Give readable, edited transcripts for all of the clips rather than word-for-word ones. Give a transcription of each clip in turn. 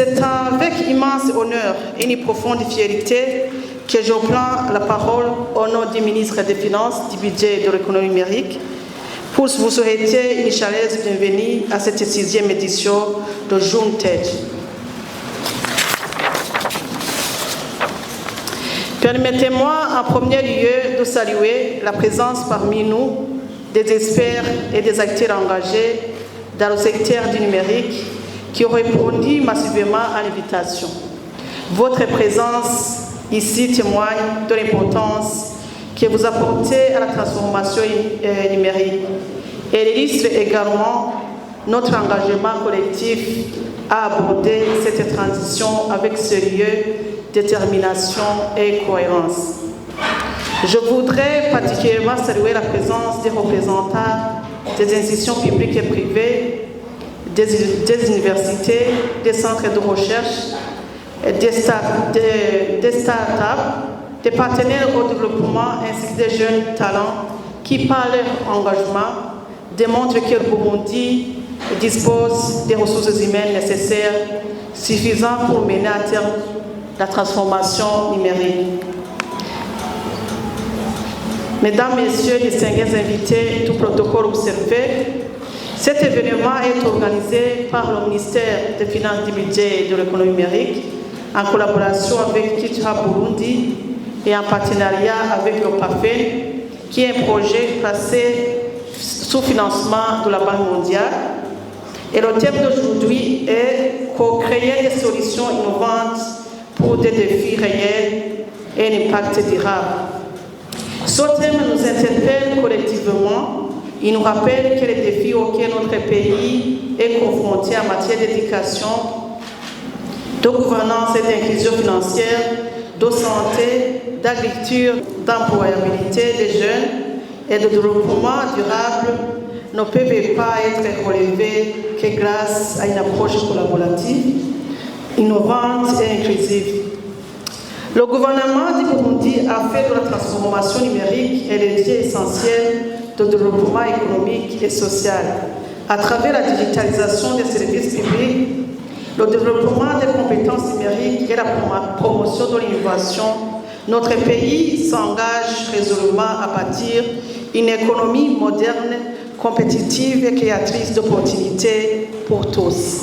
C'est avec immense honneur et une profonde fierté que je prends la parole au nom du ministre des Finances, du Budget et de l'économie numérique pour vous souhaiter une chaleureuse bienvenue à cette 6e édition de JournTech. Permettez-moi en premier lieu de saluer la présence parmi nous des experts et des acteurs engagés dans le secteur du numérique qui ont répondu massivement à l'invitation. Votre présence ici témoigne de l'importance que vous apportez à la transformation numérique et illustre également notre engagement collectif à aborder cette transition avec sérieux, détermination et cohérence. Je voudrais particulièrement saluer la présence des représentants des institutions publiques et privées, des universités, des centres de recherche, des start-up, des partenaires au développement ainsi que des jeunes talents qui, par leur engagement, démontrent que le Burundi dispose des ressources humaines nécessaires suffisantes pour mener à terme la transformation numérique. Mesdames, Messieurs, distingués invités, tout protocole observé, cet événement est organisé par le ministère des Finances, du Budget et de l'économie numérique en collaboration avec Kitra Burundi et en partenariat avec le PAFE, qui est un projet placé sous financement de la Banque mondiale. Et le thème d'aujourd'hui est co-créer des solutions innovantes pour des défis réels et un impact durable. Ce thème nous interpelle collectivement. Il nous rappelle que les défis auxquels notre pays est confronté en matière d'éducation, de gouvernance et d'inclusion financière, de santé, d'agriculture, d'employabilité des jeunes et de développement durable ne peuvent pas être relevés que grâce à une approche collaborative, innovante et inclusive. Le gouvernement du Burundi a fait de la transformation numérique un levier essentiel de développement économique et social. À travers la digitalisation des services publics, le développement des compétences numériques et la promotion de l'innovation, notre pays s'engage résolument à bâtir une économie moderne, compétitive et créatrice d'opportunités pour tous.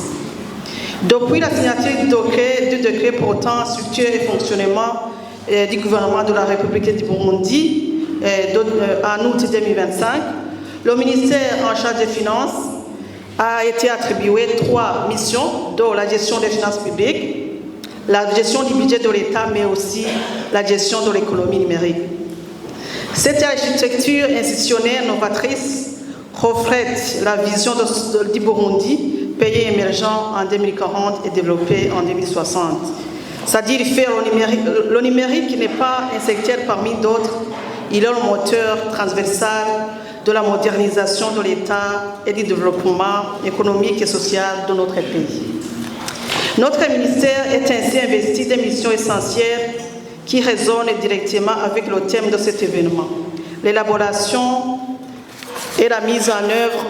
Depuis la signature du décret portant structure et fonctionnement du gouvernement de la République du Burundi en août 2025, le ministère en charge des Finances a été attribué 3 missions, dont la gestion des finances publiques, la gestion du budget de l'État, mais aussi la gestion de l'économie numérique. Cette architecture institutionnelle novatrice reflète la vision du Burundi, pays émergent en 2040 et développé en 2060. C'est-à-dire faire le numérique n'est pas un secteur parmi d'autres, il est le moteur transversal de la modernisation de l'État et du développement économique et social de notre pays. Notre ministère est ainsi investi des missions essentielles qui résonnent directement avec le thème de cet événement. L'élaboration et la mise en œuvre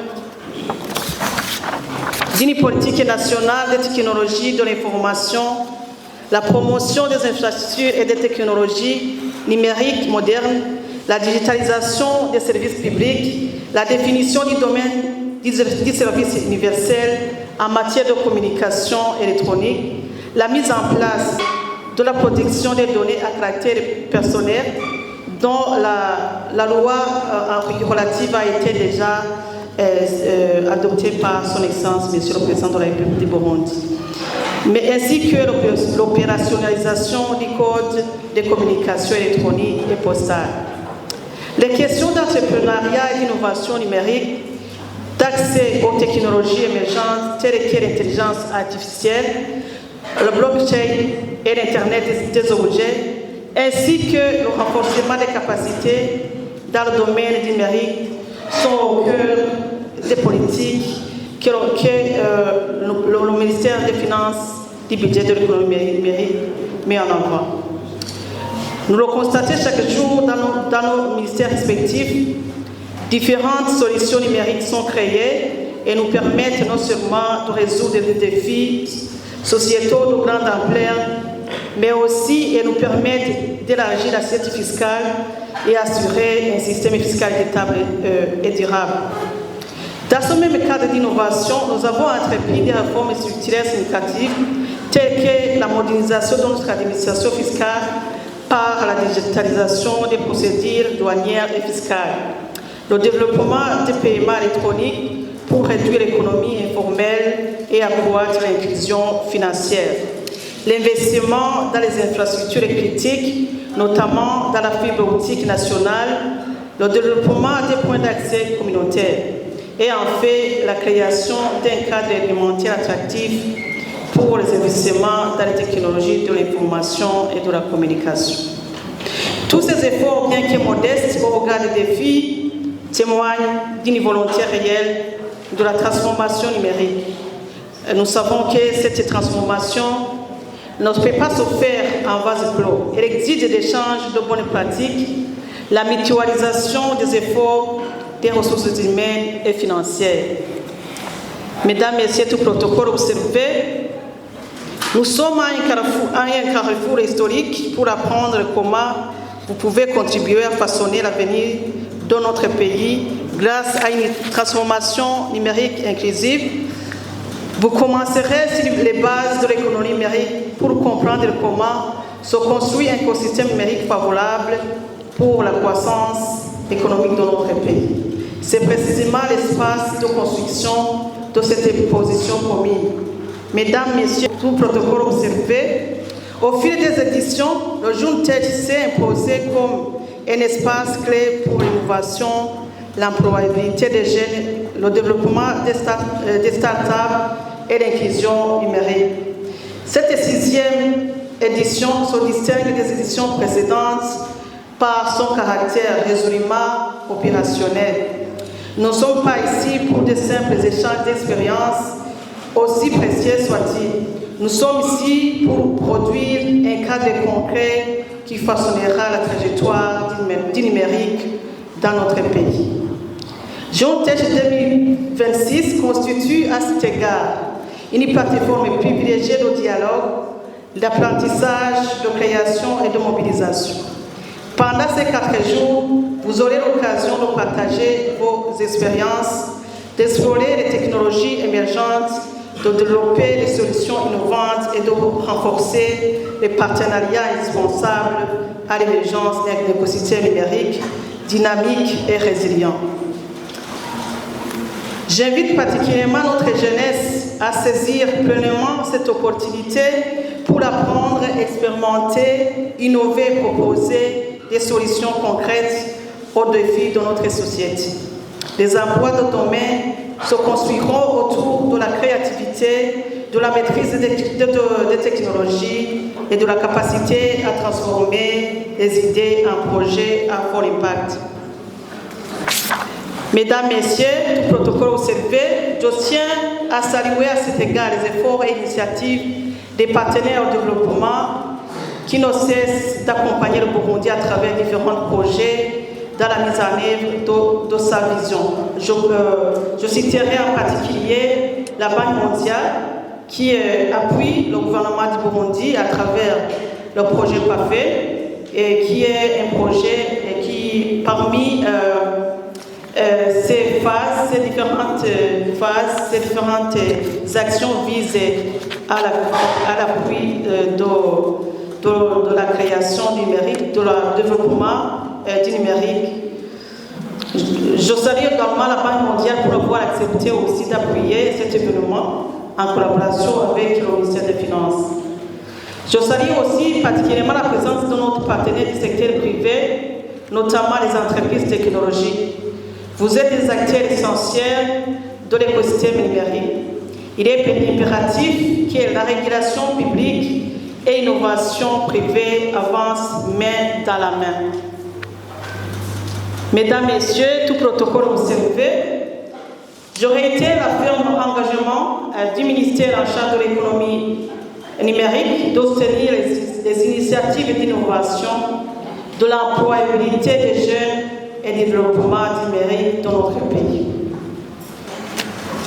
d'une politique nationale des technologies de l'information, la promotion des infrastructures et des technologies numériques modernes, la digitalisation des services publics, la définition du domaine du service universel en matière de communication électronique, la mise en place de la protection des données à caractère personnel, dont la loi relative a été déjà adoptée par son Excellence, Monsieur le Président de la République du Burundi, mais ainsi que l'opérationnalisation du Code des communications électroniques et postales. Les questions d'entrepreneuriat et d'innovation numérique, d'accès aux technologies émergentes telles que l'intelligence artificielle, le blockchain et l'Internet des objets, ainsi que le renforcement des capacités dans le domaine numérique sont au cœur des politiques que le ministère des Finances, du Budget de l'économie numérique met en avant. Nous le constatons chaque jour dans nos ministères respectifs. Différentes solutions numériques sont créées et nous permettent non seulement de résoudre des défis sociétaux de grande ampleur, mais aussi nous permettent d'élargir l'assiette fiscale et assurer un système fiscal équitable et durable. Dans ce même cadre d'innovation, nous avons entrepris des réformes structurelles significatives telles que la modernisation de notre administration fiscale par la digitalisation des procédures douanières et fiscales, le développement des paiements électroniques pour réduire l'économie informelle et accroître l'inclusion financière, l'investissement dans les infrastructures critiques, notamment dans la fibre optique nationale, le développement des points d'accès communautaires et en fait la création d'un cadre réglementaire attractif pour les investissements dans les technologies de l'information et de la communication. Tous ces efforts, bien que modestes au regard des défis, témoignent d'une volonté réelle de la transformation numérique. Nous savons que cette transformation ne peut pas se faire en vase clos. Elle exige des échanges de bonnes pratiques, la mutualisation des efforts des ressources humaines et financières. Mesdames, Messieurs, tout protocole observé, nous sommes à un carrefour historique pour apprendre comment vous pouvez contribuer à façonner l'avenir de notre pays grâce à une transformation numérique inclusive. Vous commencerez sur les bases de l'économie numérique pour comprendre comment se construit un écosystème numérique favorable pour la croissance économique de notre pays. C'est précisément l'espace de construction de cette position commune. Mesdames, Messieurs, tout protocole observé, au fil des éditions, le JUNTED s'est imposé comme un espace clé pour l'innovation, l'employabilité des jeunes, le développement des start-up et l'inclusion numérique. Cette 6e édition se distingue des éditions précédentes par son caractère résolument opérationnel. Nous ne sommes pas ici pour de simples échanges d'expériences, aussi précieux soient-ils. Nous sommes ici pour produire un cadre concret qui façonnera la trajectoire du numérique dans notre pays. JUNTED 2026 constitue à cet égard une plateforme privilégiée de dialogue, d'apprentissage, de création et de mobilisation. Pendant ces 4 jours, vous aurez l'occasion de partager vos expériences, d'explorer les technologies émergentes, de développer des solutions innovantes et de renforcer les partenariats indispensables à l'émergence d'un écosystème numérique dynamique et résilient. J'invite particulièrement notre jeunesse à saisir pleinement cette opportunité pour apprendre, expérimenter, innover, proposer des solutions concrètes aux défis de notre société. Les emplois de domaine se construiront autour de la créativité, de la maîtrise des technologies et de la capacité à transformer les idées en projets à fort impact. Mesdames, Messieurs, tout protocole observé, je tiens à saluer à cet égard les efforts et initiatives des partenaires au développement qui ne cessent d'accompagner le Burundi à travers différents projets dans la mise en œuvre de sa vision. Je citerai en particulier la Banque mondiale qui appuie le gouvernement du Burundi à travers le projet PAFE et qui est un projet qui, parmi ces phases, ces différentes actions visent à l'appui de la création numérique, de le développement du numérique. Je salue également la Banque mondiale pour avoir accepté aussi d'appuyer cet événement en collaboration avec le ministère des Finances. Je salue aussi particulièrement la présence de notre partenaire du secteur privé, notamment les entreprises technologiques. Vous êtes des acteurs essentiels de l'écosystème numérique. Il est impératif que la régulation publique et l'innovation privée avancent main dans la main. Mesdames, Messieurs, tout protocole observé, j'aurais été la ferme engagement du ministère en charge de l'économie numérique de soutenir les initiatives d'innovation, de l'employabilité des jeunes et du développement numérique dans notre pays.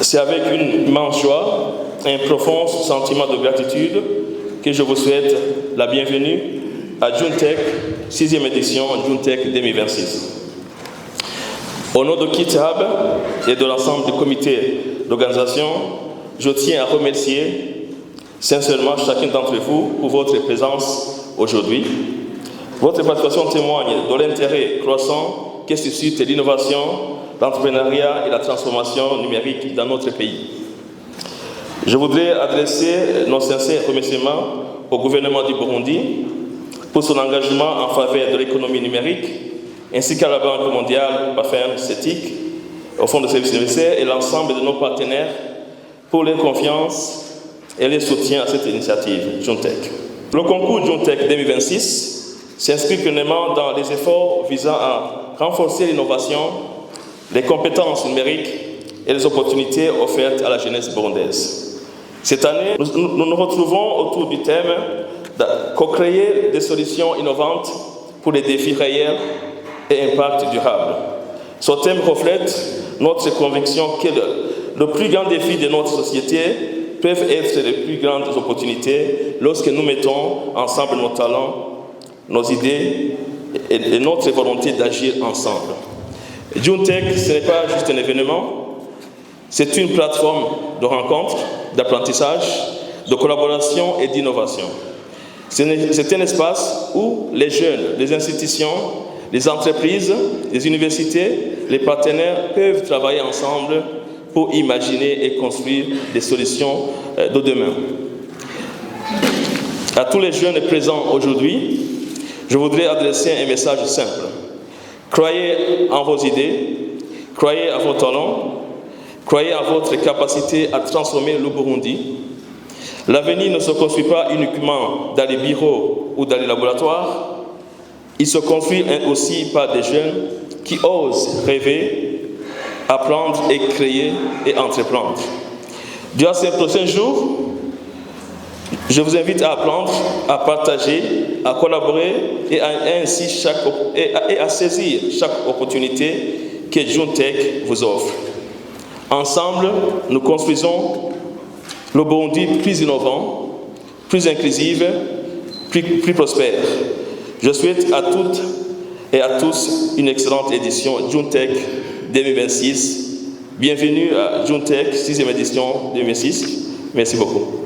C'est avec une immense joie un profond sentiment de gratitude que je vous souhaite la bienvenue à JUNTEC, 6e édition JUNTEC 2026. Au nom de KITAB et de l'ensemble du comité d'organisation, je tiens à remercier sincèrement chacun d'entre vous pour votre présence aujourd'hui. Votre participation témoigne de l'intérêt croissant que suscite l'innovation, l'entrepreneuriat et la transformation numérique dans notre pays. Je voudrais adresser nos sincères remerciements au gouvernement du Burundi pour son engagement en faveur de l'économie numérique, ainsi qu'à la Banque mondiale, PAFEM, CETIC, au Fonds de services universels et l'ensemble de nos partenaires pour leur confiance et leur soutien à cette initiative JUNTEC. Le concours JUNTEC 2026 s'inscrit pleinement dans les efforts visant à renforcer l'innovation, les compétences numériques et les opportunités offertes à la jeunesse burundaise. Cette année, nous nous retrouvons autour du thème de co-créer des solutions innovantes pour les défis réels et impact durable. Ce thème reflète notre conviction que le plus grand défi de notre société peuvent être les plus grandes opportunités lorsque nous mettons ensemble nos talents, nos idées et notre volonté d'agir ensemble. JUNTEC, ce n'est pas juste un événement, c'est une plateforme de rencontres, d'apprentissage, de collaboration et d'innovation. C'est un espace où les jeunes, les institutions, les entreprises, les universités, les partenaires peuvent travailler ensemble pour imaginer et construire des solutions de demain. À tous les jeunes présents aujourd'hui, je voudrais adresser un message simple. Croyez en vos idées, croyez à vos talents, croyez en votre capacité à transformer le Burundi. L'avenir ne se construit pas uniquement dans les bureaux ou dans les laboratoires, il se construit aussi par des jeunes qui osent rêver, apprendre et créer et entreprendre. Durant ces prochains jours, je vous invite à apprendre, à partager, à collaborer et à saisir chaque opportunité que JUNTEC vous offre. Ensemble, nous construisons le Burundi plus innovant, plus inclusif, plus prospère. Je souhaite à toutes et à tous une excellente édition JUNTEC 2026. Bienvenue à JUNTEC 6e édition 2026. Merci beaucoup.